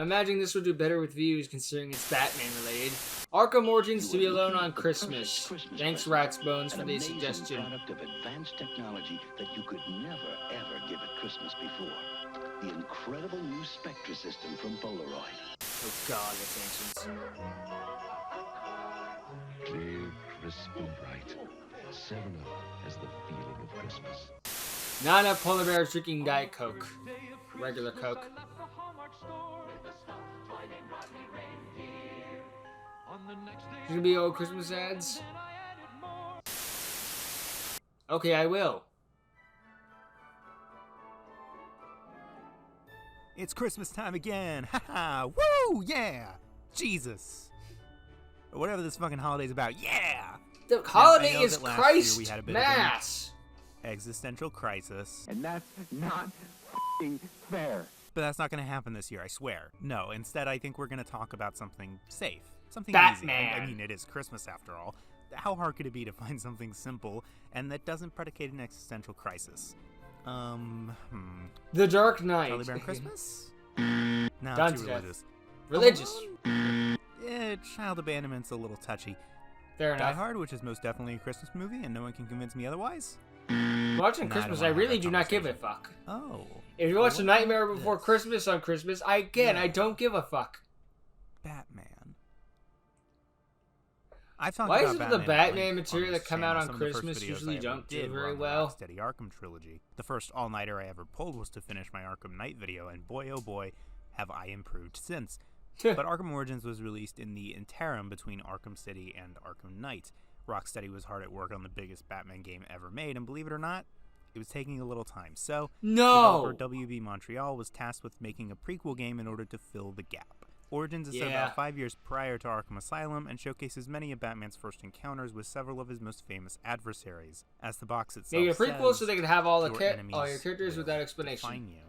I'm imagining this would do better with views considering it's Batman related. Arkham Origins to be alone on Christmas. Thanks Ratsbones for the suggestion. Product of advanced technology that you could never ever give at Christmas before. The incredible new Spectra system from Polaroid. Oh god, that's ancient. Clear, crisp, and bright. 7-Up has the feeling of Christmas. Not enough polar bears drinking Diet Coke. Regular Coke. There's gonna be old Christmas ads? Okay, I will. It's Christmas time again! Haha! Woo! Yeah! Jesus! Or whatever this fucking holiday's about. Yeah! The holiday know is that last year we Christ had a bit of an Mass! Existential crisis. And that's not f***ing fair. But that's not going to happen this year, I swear. No, instead I think we're going to talk about something safe. Something Batman. easy. I mean, it is Christmas after all. How hard could it be to find something simple and that doesn't predicate an existential crisis? The Dark Knight. Charlie Brown Christmas? No, Done too to death. religious. Religious. Yeah, child abandonment's a little touchy. Fair Die enough. Hard, which is most definitely a Christmas movie, and no one can convince me otherwise. Watching Nah, Christmas, I I don't wanna really have do that not give a conversation. fuck. Oh. If you watch The Well, Nightmare Before this. Christmas on Christmas, I don't give a fuck. Batman. I've talked Why about is it Batman the at Batman length material on that this come out channel. on Some of the first Christmas videos usually I ever don't do did were very on the well. Rocksteady Arkham trilogy. The first all-nighter I ever pulled was to finish my Arkham Knight video, and boy oh boy, have I improved since. But Arkham Origins was released in the interim between Arkham City and Arkham Knight. Rocksteady was hard at work on the biggest Batman game ever made, and believe it or not, it was taking a little time. So, No! developer WB Montreal was tasked with making a prequel game in order to fill the gap. Origins is set Yeah. about 5 years prior to Arkham Asylum and showcases many of Batman's first encounters with several of his most famous adversaries. As the box itself Make a prequel says, so they can have all your your enemies characters will without explanation. define you.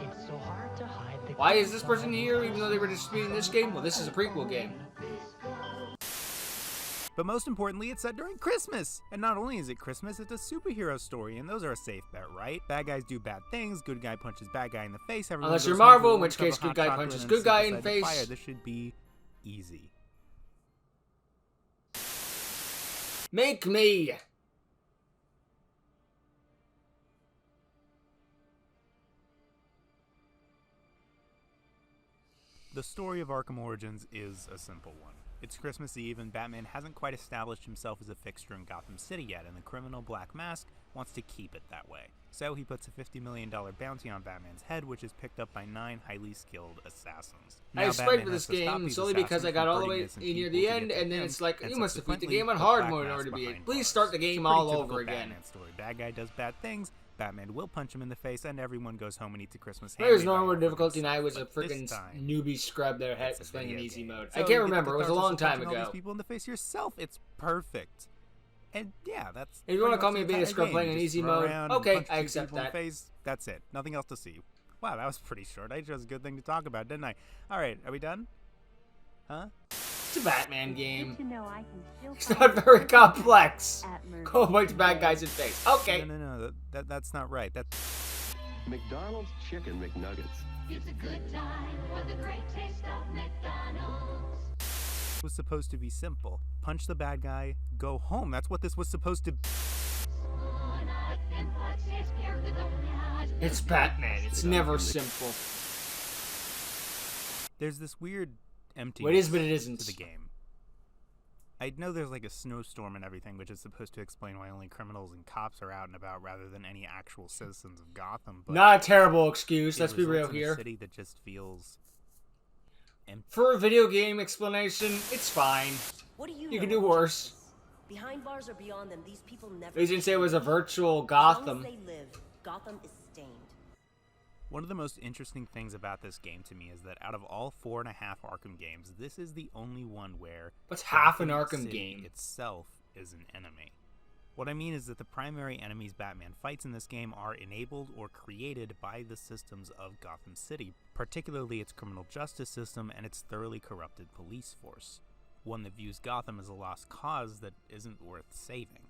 It's so hard to hide the Why is this person here even though they were disputing this game? Well, this is a prequel game. But most importantly, it's set during Christmas! And not only is it Christmas, it's a superhero story, and those are a safe bet, right? Bad guys do bad things, good guy punches bad guy in the face, everyone Unless goes you're home Marvel, to a in which warm cup case of good hot guy chocolate punches and good sit guy in beside the face. fire. This should be easy. Make me! The story of Arkham Origins is a simple one. It's Christmas Eve and Batman hasn't quite established himself as a fixture in Gotham City yet, and the criminal Black Mask wants to keep it that way. So he puts a $50 million bounty on Batman's head, which is picked up by 9 highly skilled assassins. I Now, explained Batman for has this to stop game these solely because I assassins got from all the hurting way innocent near people the to get end, to and then him, it's like, and you must defeat the subsequently game on put hard Black mode in Mask order to beat it. behind Please bars. start the It's a game pretty all typical over again. Batman story. Bad guy does bad things, Batman will punch him in the face, and everyone goes home and eats a Christmas ham. There's normal difficulty, and I was a But this freaking time, newbie scrub there it's a playing in video easy game. mode. So I you can't get the remember, it was a catharsis long of time punching all ago. these people in the face yourself. It's perfect. And yeah, that's. If you want to pretty call much me a the beta entire scrub game. playing in Just easy run mode, around and okay, punch I two accept people in the that. face. That's it. Nothing else to see. Wow, that was pretty short. I chose a good thing to talk about, didn't I? All right, are we done? Huh? It's a Batman game. To know I can still It's find not very complex. at Murphy Go punch bad today. guys in face. Okay. No. That's not right. That McDonald's Chicken McNuggets. It's a good time for the great taste of McDonald's. was supposed to be simple. Punch the bad guy, go home. That's what this was supposed to. It's Batman. It's never simple. There's this weird emptiness Well, it is, but it isn't. to the game. I know there's like a snowstorm and everything, which is supposed to explain why only criminals and cops are out and about rather than any actual citizens of Gotham. But Not a terrible excuse. it Let's be real results in a here. city that just feels empty. For a video game explanation, it's fine. What do You know can do about worse. justice? Behind bars or beyond them, these people never. They didn't say it was a virtual As long as Gotham. they live, Gotham is stained. One of the most interesting things about this game to me is that out of all 4.5 Arkham games, this is the only one where What's half an Gotham Arkham City game? itself is an enemy. What I mean is that the primary enemies Batman fights in this game are enabled or created by the systems of Gotham City, particularly its criminal justice system and its thoroughly corrupted police force, one that views Gotham as a lost cause that isn't worth saving.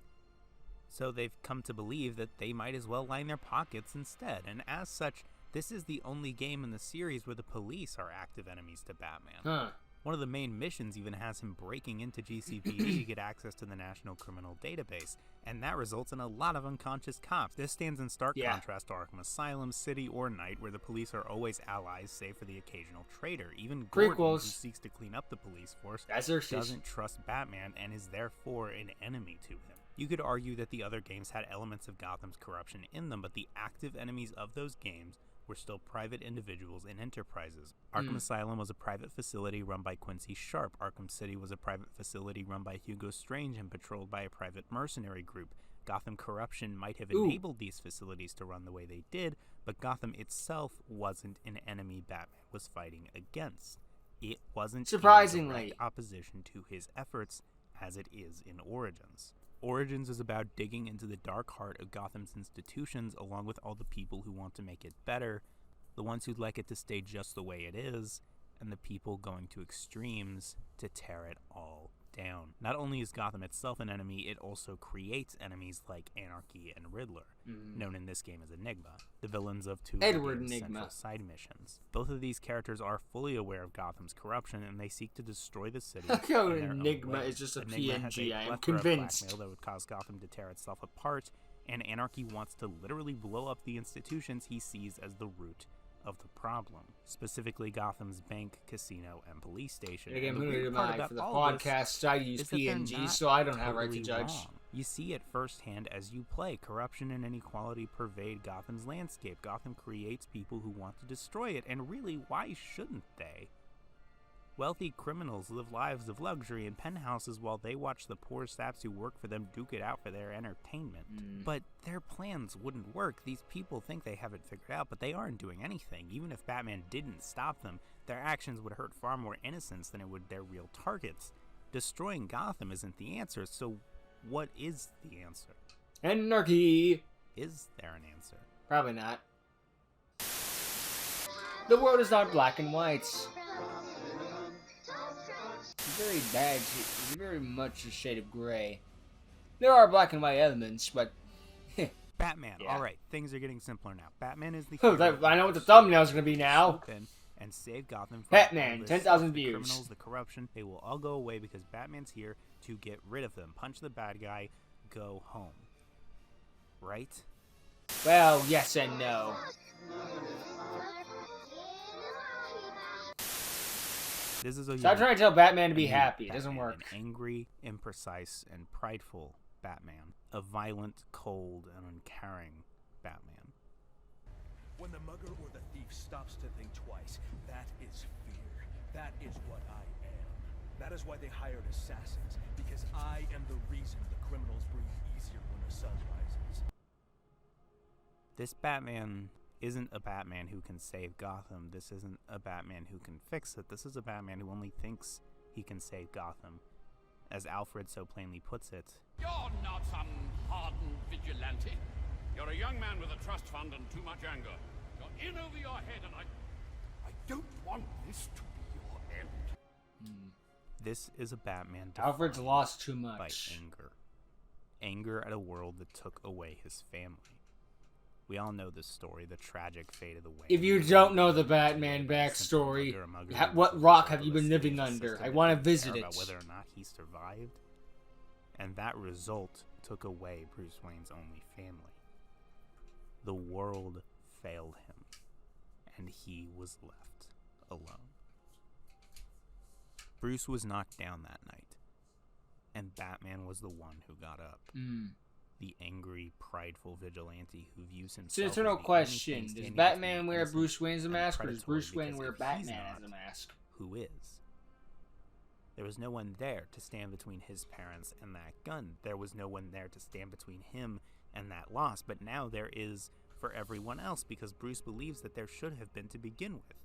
So they've come to believe that they might as well line their pockets instead, and as such, This is the only game in the series where the police are active enemies to Batman. Huh. One of the main missions even has him breaking into GCPD to get access to the National Criminal Database, and that results in a lot of unconscious cops. This stands in stark contrast to Arkham Asylum, City, or Night, where the police are always allies, save for the occasional traitor. Even Gordon, who seeks to clean up the police force, doesn't trust Batman and is therefore an enemy to him. You could argue that the other games had elements of Gotham's corruption in them, but the active enemies of those games were still private individuals and enterprises. Arkham Asylum was a private facility run by Quincy Sharp. Arkham City was a private facility run by Hugo Strange and patrolled by a private mercenary group. Gotham corruption might have enabled these facilities to run the way they did, but Gotham itself wasn't an enemy Batman was fighting against. It wasn't surprisingly in direct opposition to his efforts as it is in Origins. Origins is about digging into the dark heart of Gotham's institutions along with all the people who want to make it better, the ones who'd like it to stay just the way it is, and the people going to extremes to tear it all down. Not only is Gotham itself an enemy, it also creates enemies like Anarchy and Riddler, known in this game as Enigma, the villains of two of the game's central side missions. Both of these characters are fully aware of Gotham's corruption, and they seek to destroy the city. Enigma is just a PNG, I am convinced. Blackmail that would cause Gotham to tear itself apart, and Anarchy wants to literally blow up the institutions he sees as the root of the problem, specifically Gotham's bank, casino, and police station. Again, for the podcast, I use PNG, so I don't have a right to judge. You see it firsthand as you play. Corruption and inequality pervade Gotham's landscape. Gotham creates people who want to destroy it, and really, why shouldn't they? Wealthy criminals live lives of luxury in penthouses while they watch the poor saps who work for them duke it out for their entertainment. But their plans wouldn't work. These people think they have it figured out, but they aren't doing anything. Even if Batman didn't stop them, their actions would hurt far more innocents than it would their real targets. Destroying Gotham isn't the answer, so what is the answer? Anarchy! Is there an answer? Probably not. The world is not black and white. Very bad. It's very much a shade of gray. There are black and white elements, but Batman. All right, things are getting simpler now. Batman is the I know what the thumbnail is going to be now. And save Gotham from Batman, 10,000 views. The criminals, the corruption, they will all go away because Batman's here to get rid of them. Punch the bad guy, go home. Right? Well, yes and no. This is a Stop trying to tell Batman to be happy. It doesn't work. An angry, imprecise, and prideful Batman. A violent, cold, and uncaring Batman. When the mugger or the thief stops to think twice, that is fear. That is what I am. That is why they hired assassins, because I am the reason the criminals breathe easier when the sun rises. This Batman isn't a Batman who can save Gotham. This isn't a Batman who can fix it. This is a Batman who only thinks he can save Gotham. As Alfred so plainly puts it, "You're not some hardened vigilante. You're a young man with a trust fund and too much anger. You're in over your head, and I don't want this to be your end." This is a Batman Alfred's lost too much. By anger. Anger at a world that took away his family. We all know this story, the tragic fate of the Wayne. If you don't know the Batman backstory, what rock have you been living under? I want to visit it. About whether or not he survived, and that result took away Bruce Wayne's only family. The world failed him, and he was left alone. Bruce was knocked down that night, and Batman was the one who got up. The angry, prideful vigilante who views himself. So, eternal question: does Batman wear Bruce Wayne as a mask, or does Bruce Wayne wear Batman as a mask? Who is? There was no one there to stand between his parents and that gun. There was no one there to stand between him and that loss. But now there is for everyone else, because Bruce believes that there should have been to begin with.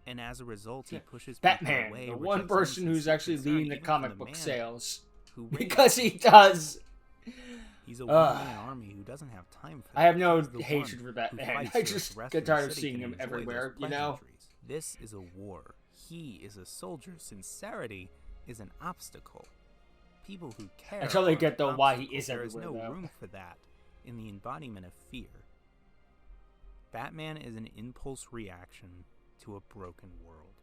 And as a result, he pushes Batman, away, the one person who's actually leading the comic book sales, because he does. does. He's a one-man army who doesn't have time for that. I have no hatred for Batman. I just get tired of seeing him everywhere, you know? This is a war. He is a soldier. Sincerity is an obstacle. People who care. I totally get though why he is everywhere. There is no room for that in the embodiment of fear. Batman is an impulse reaction to a broken world.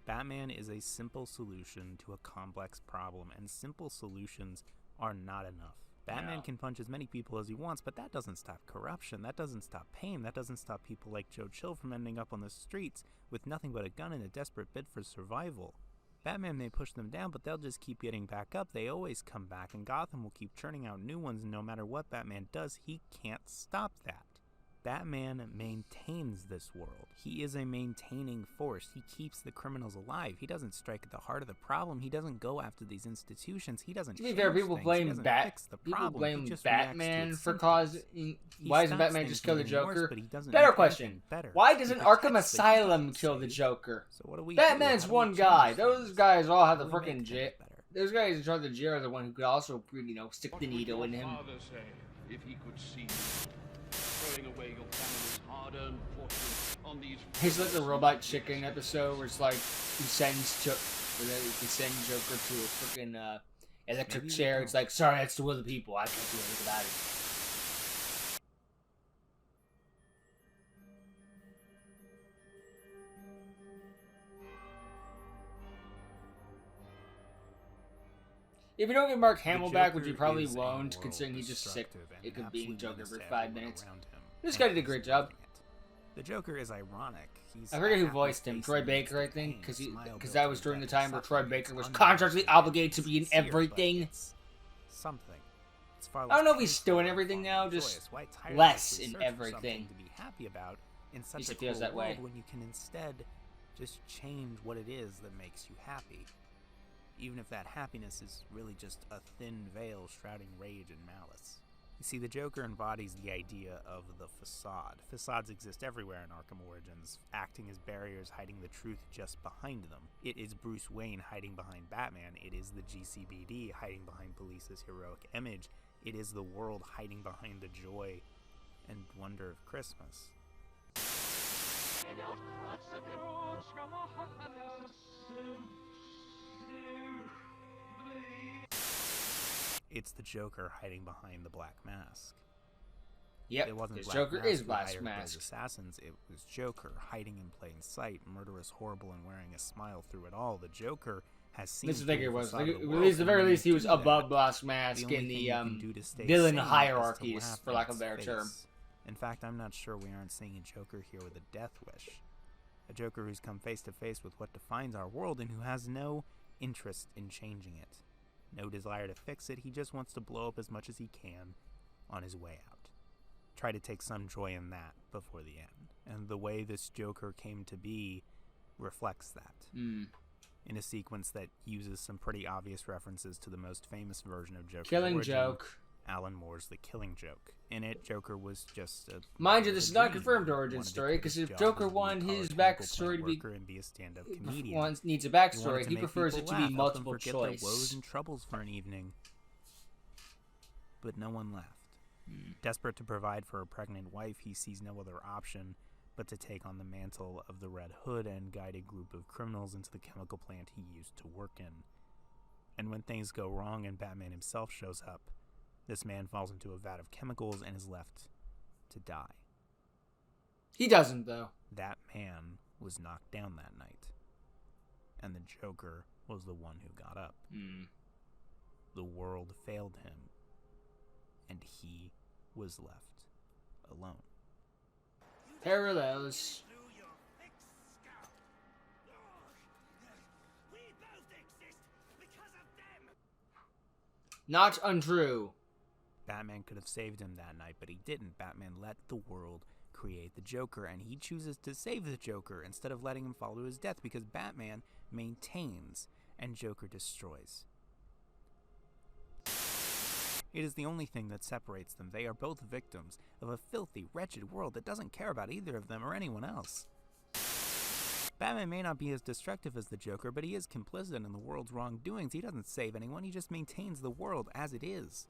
Batman is a simple solution to a complex problem, and simple solutions are not enough. Batman can punch as many people as he wants, but that doesn't stop corruption, that doesn't stop pain, that doesn't stop people like Joe Chill from ending up on the streets with nothing but a gun in a desperate bid for survival. Batman may push them down, but they'll just keep getting back up. They always come back, and Gotham will keep churning out new ones, and no matter what Batman does, he can't stop that. Batman maintains this world. He is a maintaining force. He keeps the criminals alive. He doesn't strike at the heart of the problem. He doesn't go after these institutions. He doesn't. To be fair, people blame Batman for causing. Why doesn't Batman just kill the Joker? Better question. Why doesn't Arkham Asylum kill the Joker? So what do we Batman's one guy. Those guys all have the freaking jail. Those guys in charge of the jail are the one who could also, stick the needle in him. Father say if he could see you throwing away your family's hard-earned fortune on these. He's like the Robot Chicken episode where it's like he sends Joker to a freaking electric chair. It's like, sorry, that's the will of the people. I can't do anything about it. If you don't get Mark Hamill back, which you probably won't, considering he's just sick, it could be Joker for 5 minutes. This guy did a great job. The Joker is ironic. I forget who voiced him. Troy Baker, I think, because that was during the time where Troy Baker was contractually obligated to be in everything. Something. I don't know if he's still in everything now, just less in everything. To be happy about in such At least a it feels cruel that way. world when you can instead just change what it is that makes you happy. Even if that happiness is really just a thin veil shrouding rage and malice. You see, the Joker embodies the idea of the facade. Facades exist everywhere in Arkham Origins, acting as barriers hiding the truth just behind them. It is Bruce Wayne hiding behind Batman. It is the GCPD hiding behind police's heroic image. It is the world hiding behind the joy and wonder of Christmas. It's the Joker hiding behind the Black Mask. Yep, it wasn't this Black Joker Mask is who Black hired Mask. those assassins. It was Joker hiding in plain sight, murderous, horrible, and wearing a smile through it all. The Joker has seen. This is the thing it was. Like, At the very least, he was above Black Mask in the villain hierarchies, for lack of a better term. In fact, I'm not sure we aren't seeing a Joker here with a death wish. A Joker who's come face to face with what defines our world and who has no interest in changing it. No desire to fix it, he just wants to blow up as much as he can on his way out. Try to take some joy in that before the end. And the way this Joker came to be reflects that. In a sequence that uses some pretty obvious references to the most famous version of Joker's Killing origin, Joke. Alan Moore's The Killing Joke. In it, Joker was just a... Mind you, this is not a confirmed origin story, because if Joker wanted his backstory to be... a stand-up comedian. Needs a backstory, he prefers it to be multiple choice. Their woes and troubles for an evening. But no one laughed. Desperate to provide for a pregnant wife, he sees no other option but to take on the mantle of the Red Hood and guide a group of criminals into the chemical plant he used to work in. And when things go wrong and Batman himself shows up, this man falls into a vat of chemicals and is left to die. He doesn't, though. That man was knocked down that night. And the Joker was the one who got up. The world failed him. And he was left alone. Parallels. Not untrue. Batman could have saved him that night, but he didn't. Batman let the world create the Joker, and he chooses to save the Joker instead of letting him fall to his death, because Batman maintains and Joker destroys. It is the only thing that separates them. They are both victims of a filthy, wretched world that doesn't care about either of them or anyone else. Batman may not be as destructive as the Joker, but he is complicit in the world's wrongdoings. He doesn't save anyone, he just maintains the world as it is.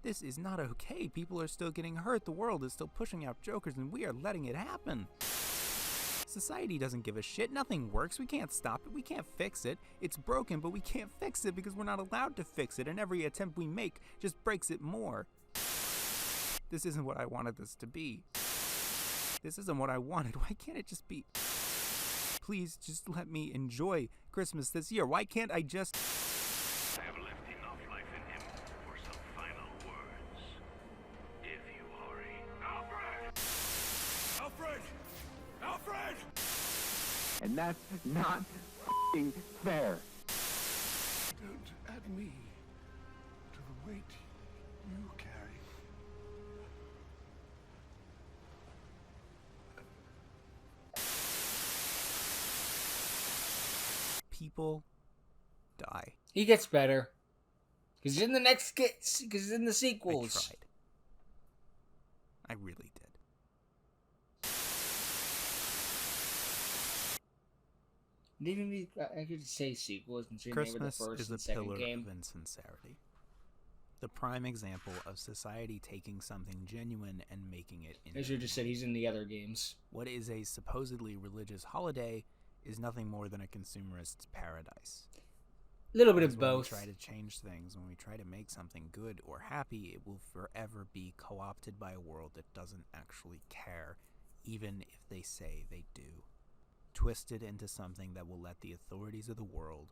This is not okay. People are still getting hurt. The world is still pushing out Jokers, and we are letting it happen. Society doesn't give a shit. Nothing works. We can't stop it. We can't fix it. It's broken, but we can't fix it because we're not allowed to fix it, and every attempt we make just breaks it more. This isn't what I wanted this to be. This isn't what I wanted. Why can't it just be... Please, just let me enjoy Christmas this year. Why can't I just... I have left enough life in him for some final words. If you hurry. Alfred! Alfred! And that's not f***ing fair. Don't add me to the weight you carry. People die. He gets better. Because he's in the next skits. Because he's in the I sequels. tried. I really did. Maybe I could say sequels and say maybe the Christmas first is and a second pillar game. of insincerity. The prime example of society taking something genuine and making it I should have just said he's in the other games. What is a supposedly religious holiday is nothing more than a consumerist's paradise. A little bit Because of when both. we try to change things, when we try to make something good or happy, it will forever be co-opted by a world that doesn't actually care, even if they say they do. Twisted into something that will let the authorities of the world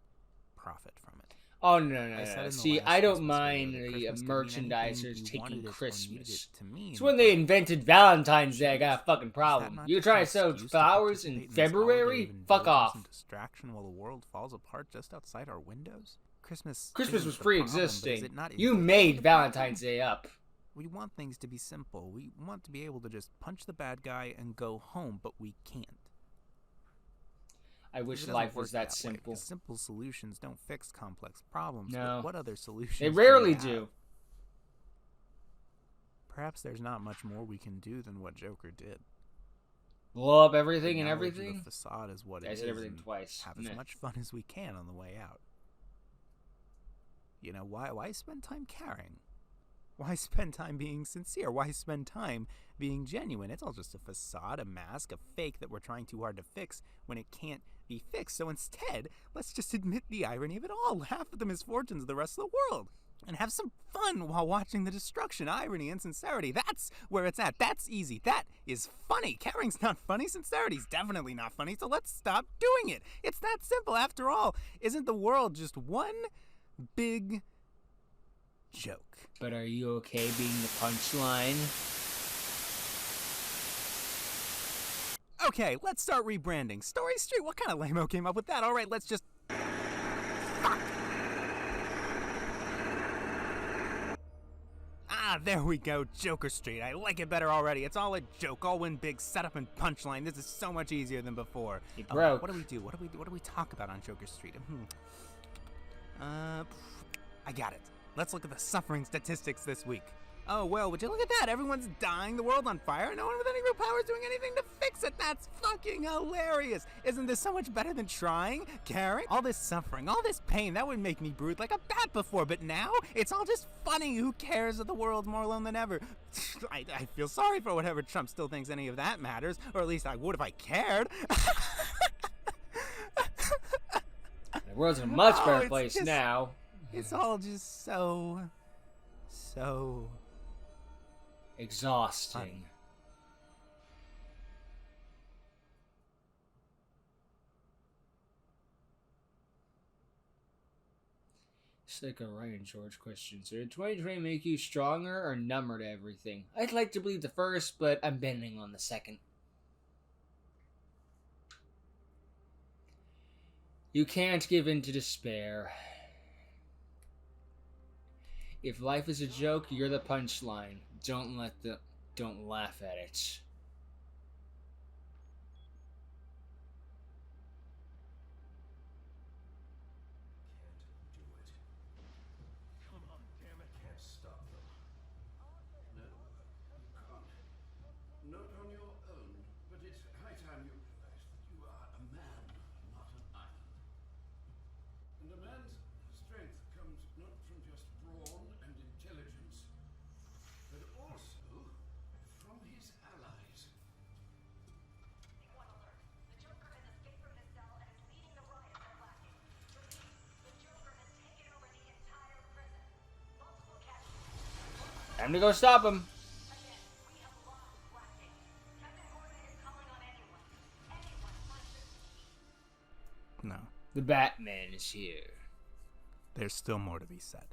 profit from it. Oh, no. I said in the See, last I don't Christmas mind video that the Christmas could mean anything merchandisers you wanted taking it or Christmas. needed it to mean, It's when they but invented Valentine's Day, I got a fucking is that problem. not You just try an to sell excuse to flowers in participate in this holiday February? of Fuck indulgence off. and distraction while the world falls apart just outside our windows? Christmas Christmas isn't was the problem, but pre-existing. is it not You indicative made of the problem? Valentine's Day up. We want things to be simple. We want to be able to just punch the bad guy and go home, but we can't. I wish It doesn't life was work that way, simple. 'cause simple solutions don't fix complex problems. No. But what other solutions? They do rarely we have? do. Perhaps there's not much more we can do than what Joker did. Blow up everything and Acknowledge everything? The facade is what I it said is, everything and twice. have Meh. as much fun as we can on the way out. You know, why spend time caring? Why spend time being sincere? Why spend time being genuine? It's all just a facade, a mask, a fake that we're trying too hard to fix when it can't be fixed. So instead, let's just admit the irony of it all. Laugh at the misfortunes of the rest of the world. And have some fun while watching the destruction. Irony and sincerity. That's where it's at. That's easy. That is funny. Caring's not funny. Sincerity's definitely not funny. So let's stop doing it. It's that simple. After all, isn't the world just one big joke? But are you okay being the punchline? Okay, let's start rebranding. Story Street? What kind of lame-o came up with that? Alright, let's just... Fuck! Ah, there we go. Joker Street. I like it better already. It's all a joke. All one big setup and punchline. This is so much easier than before. He broke. What do we do? What do we talk about on Joker Street? I got it. Let's look at the suffering statistics this week. Oh, well, would you look at that? Everyone's dying, the world on fire, no one with any real power is doing anything to fix it. That's fucking hilarious. Isn't this so much better than trying, caring? All this suffering, all this pain, that would make me brood like a bat before, but now it's all just funny. Who cares that the world's more alone than ever? I feel sorry for whatever Trump still thinks any of that matters, or at least I would if I cared. The world's in a much better it's place just- now. It's all just so Exhausting. funny. It's like a Ryan George question. So did 2020 make you stronger or number to everything? I'd like to believe the first, but I'm bending on the second. You can't give in to despair. If life is a joke, you're the punchline. Don't laugh at it. Can't do it. Come on, damn it. Can't stop them. No, you can't. Not on your own. But it's high time you realize that you are a man, not an island. And a man's strength comes not from just brawn and intelligence, but also from his allies. One alert. The Joker has escaped from his cell and is leading the riots at Blackie. Repeat, the Joker has taken over the entire prison. Multiple casualties. Time to go stop him. Again, we have lost Blackie. Captain Gordon is No. The Batman is here. There's still more to be said.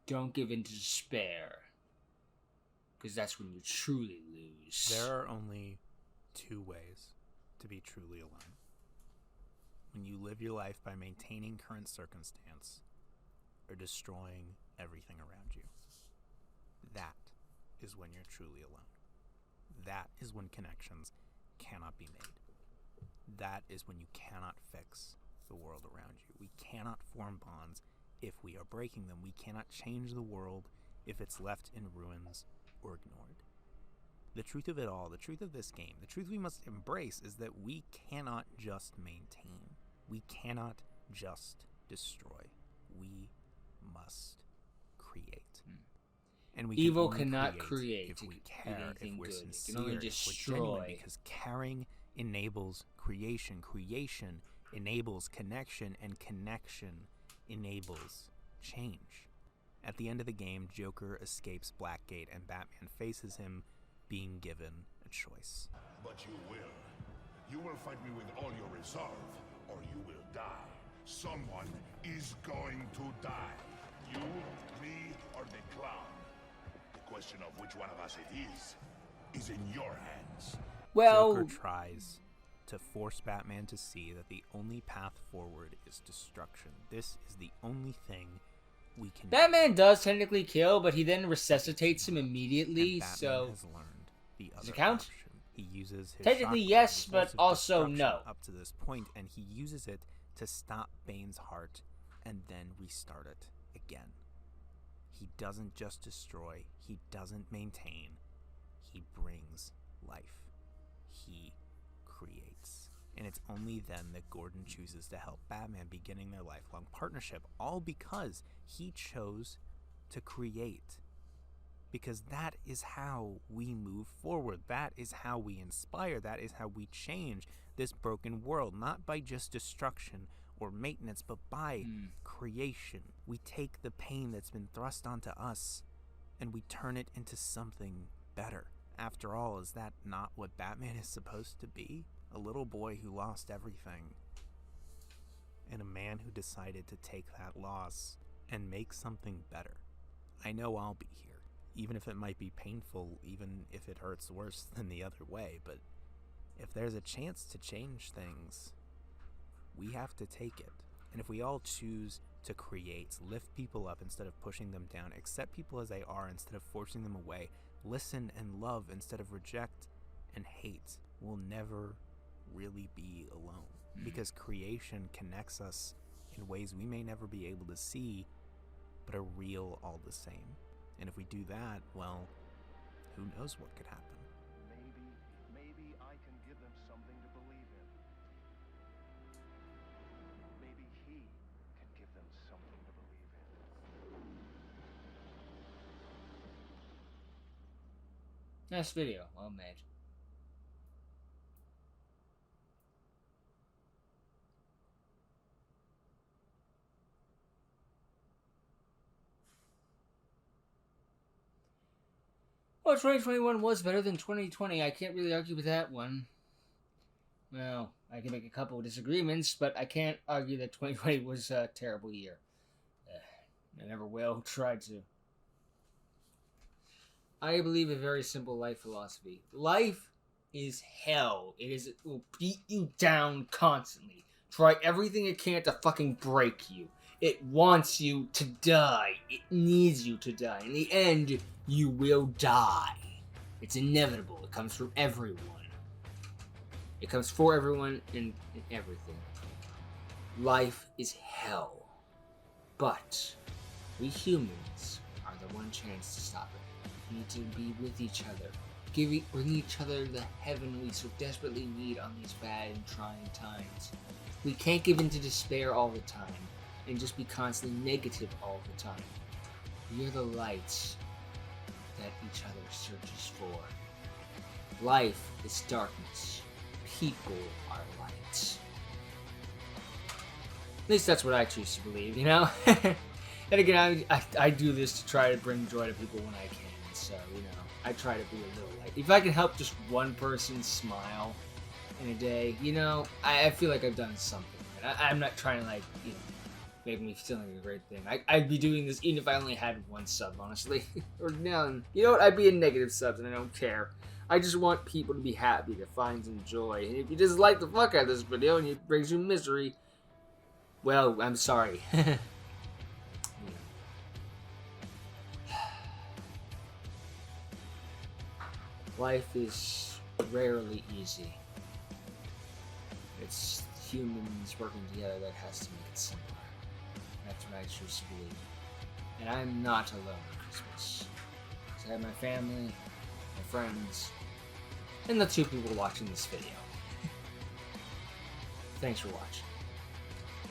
Don't give in to despair. Because that's when you truly lose. There are only two ways to be truly alone. When you live your life by maintaining current circumstance or destroying everything around you. That is when you're truly alone. That is when connections cannot be made. That is when you cannot fix the world around you. We cannot form bonds if we are breaking them. We cannot change the world if it's left in ruins or ignored. The truth of it all, the truth of this game, the truth we must embrace is that we cannot just maintain. We cannot just destroy. We must create. And we Evil can only cannot create if we to care, do if anything we're good. It sincere, can only if we're destroy. genuine, because caring enables creation, creation enables connection, and connection enables change. At the end of the game, Joker escapes Blackgate and Batman faces him, being given a choice. But you will. You will fight me with all your resolve, or you will die. Someone is going to die. You, me, or the clown. The question of which one of us it is in your hands. Well, Joker tries to force Batman to see that the only path forward is destruction. This is the only thing we can Batman does technically kill, but he then resuscitates him immediately, and Batman so... has learned the Does other it count? option. He uses his Technically, shock yes, wave, but explosive also destruction no. up to this point, and he uses it to stop Bane's heart and then restart it again. He doesn't just destroy, he doesn't maintain, he brings life. He creates. And it's only then that Gordon chooses to help Batman beginning their lifelong partnership, all because he chose to create. Because that is how we move forward. That is how we inspire. That is how we change this broken world. Not by just destruction or maintenance, but by creation. We take the pain that's been thrust onto us and we turn it into something better. After all, is that not what Batman is supposed to be? A little boy who lost everything. And a man who decided to take that loss and make something better. I know I'll be here. Even if it might be painful, even if it hurts worse than the other way, but if there's a chance to change things, we have to take it. And if we all choose to create, lift people up instead of pushing them down, accept people as they are instead of forcing them away, listen and love instead of reject and hate, we'll never really be alone. Because creation connects us in ways we may never be able to see, but are real all the same. And if we do that, well, who knows what could happen. Maybe I can give them something to believe in. Maybe he can give them something to believe in. Nice video. Well made. Well, 2021 was better than 2020. I can't really argue with that one. Well, I can make a couple of disagreements, but I can't argue that 2020 was a terrible year. I never will. Try to. I believe a very simple life philosophy. Life is hell. It will beat you down constantly. Try everything it can to fucking break you. It wants you to die. It needs you to die. In the end, you will die. It's inevitable. It comes from everyone. It comes for everyone and everything. Life is hell. But we humans are the one chance to stop it. We need to be with each other. Bring each other the heaven we so desperately need on these bad and trying times. We can't give in to despair all the time and just be constantly negative all the time. We are the lights that each other searches for. Life is darkness. People are lights. At least that's what I choose to believe, you know? And again, I do this to try to bring joy to people when I can, so, you know. I try to be a little light. If I can help just one person smile in a day, you know, I feel like I've done something. And I'm not trying to, like, you know, make me feel like a great thing. I'd be doing this even if I only had one sub, honestly. Or none. You know what? I'd be in negative subs and I don't care. I just want people to be happy, to find some joy. And if you dislike the fuck out of this video and it brings you misery, well, I'm sorry. Life is rarely easy. It's humans working together that has to make it simpler. That's what I choose to believe. And I'm not alone on Christmas. I have my family, my friends, and the 2 people watching this video. Thanks for watching.